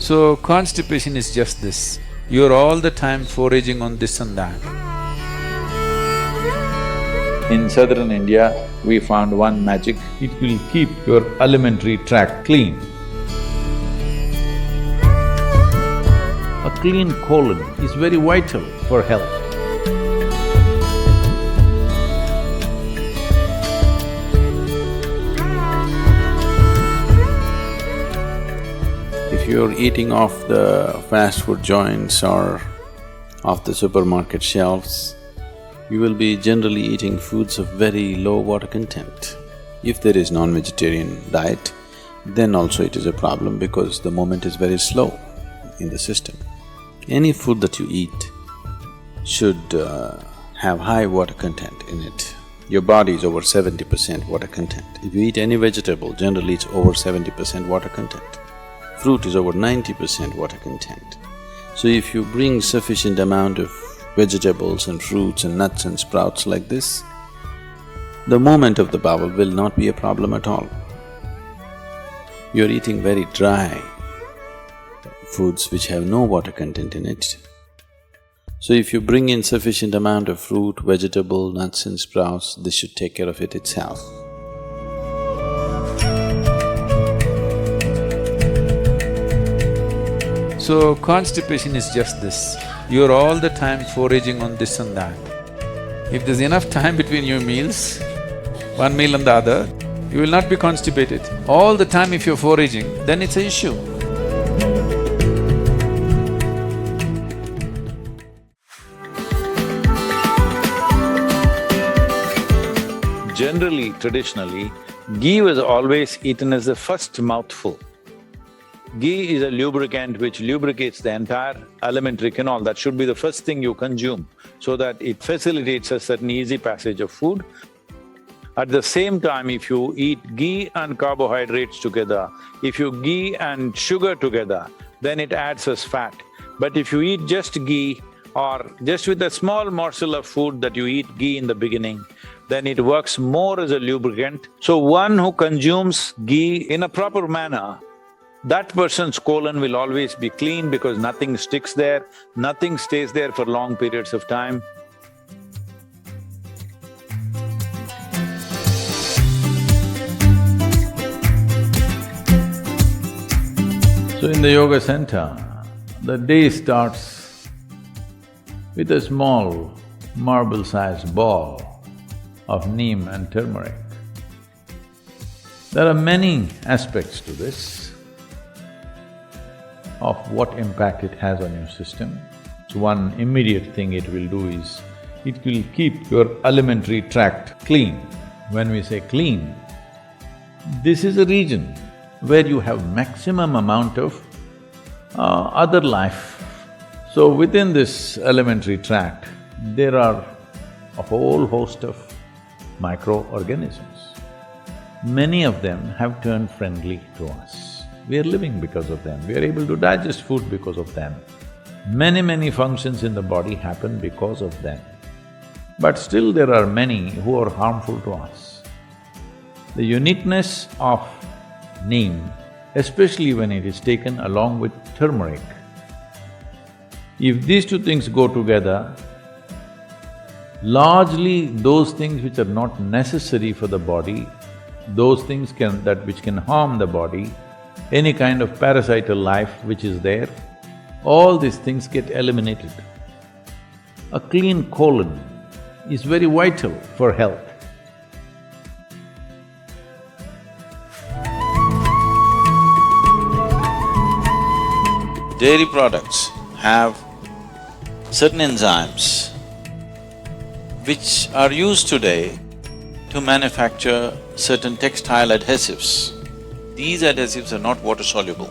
So, constipation is just this, you're all the time foraging on this and that. In southern India, we found one magic, it will keep your alimentary tract clean. A clean colon is very vital for health. If you're eating off the fast food joints or off the supermarket shelves, you will be generally eating foods of very low water content. If there is non-vegetarian diet, then also it is a problem because the movement is very slow in the system. Any food that you eat should have high water content in it. Your body is over 70% water content. If you eat any vegetable, generally it's over 70% water content. Fruit is over 90% water content. So if you bring sufficient amount of vegetables and fruits and nuts and sprouts like this, the movement of the bowel will not be a problem at all. You're eating very dry foods which have no water content in it. So if you bring in sufficient amount of fruit, vegetable, nuts and sprouts, this should take care of it itself. So, constipation is just this, you're all the time foraging on this and that. If there's enough time between your meals, one meal and the other, you will not be constipated. All the time if you're foraging, then it's an issue. Generally, traditionally, ghee was always eaten as the first mouthful. Ghee is a lubricant which lubricates the entire alimentary canal. That should be the first thing you consume so that it facilitates a certain easy passage of food. At the same time, if you eat ghee and carbohydrates together, if you ghee and sugar together, then it adds as fat. But if you eat just ghee or just with a small morsel of food that you eat ghee in the beginning, then it works more as a lubricant. So one who consumes ghee in a proper manner, that person's colon will always be clean because nothing sticks there, nothing stays there for long periods of time. So in the yoga center, the day starts with a small marble-sized ball of neem and turmeric. There are many aspects to this of what impact it has on your system. So one immediate thing it will do is, it will keep your alimentary tract clean. When we say clean, this is a region where you have maximum amount of other life. So within this alimentary tract, there are a whole host of microorganisms. Many of them have turned friendly to us. We are living because of them, we are able to digest food because of them. Many functions in the body happen because of them. But still there are many who are harmful to us. The uniqueness of neem, especially when it is taken along with turmeric, if these two things go together, largely those things which are not necessary for the body, those things which can harm the body, any kind of parasital life which is there, all these things get eliminated. A clean colon is very vital for health. Dairy products have certain enzymes which are used today to manufacture certain textile adhesives. These adhesives are not water-soluble.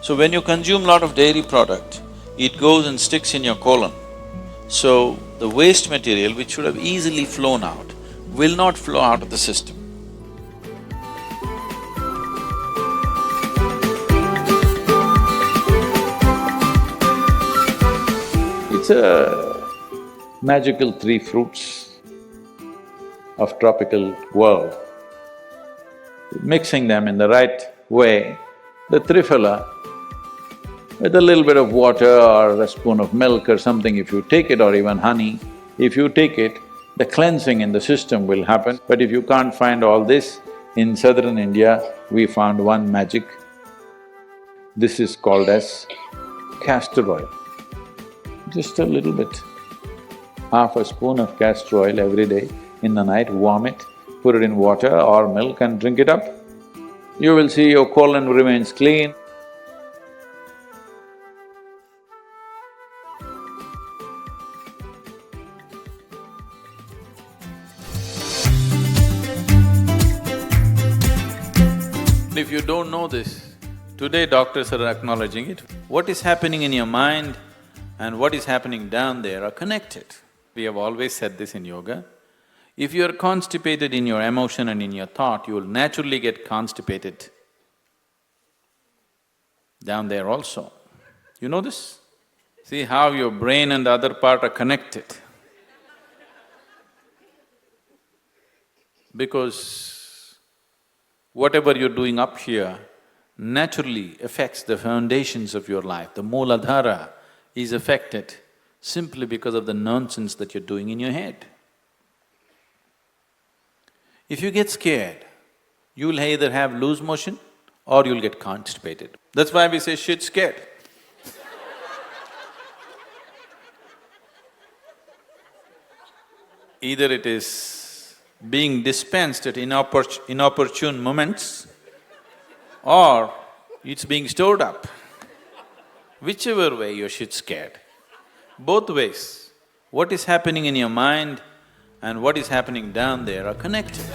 So when you consume lot of dairy product, it goes and sticks in your colon. So the waste material which should have easily flown out will not flow out of the system. It's a magical three fruits of tropical world. Mixing them in the right way, the triphala with a little bit of water or a spoon of milk or something, if you take it, or even honey, if you take it, the cleansing in the system will happen. But if you can't find all this, in southern India, we found one magic. This is called as castor oil. Just a little bit, half a spoon of castor oil every day. In the night, warm it, put it in water or milk and drink it up. You will see your colon remains clean. If you don't know this, today doctors are acknowledging it. What is happening in your mind and what is happening down there are connected. We have always said this in yoga. If you are constipated in your emotion and in your thought, you will naturally get constipated down there also. You know this? See how your brain and the other part are connected. Because whatever you're doing up here naturally affects the foundations of your life. The Mooladhara is affected simply because of the nonsense that you're doing in your head. If you get scared, you'll either have loose motion or you'll get constipated. That's why we say shit scared. Either it is being dispensed at inopportune moments or it's being stored up. Whichever way you're shit scared. Both ways, what is happening in your mind and what is happening down there are connected.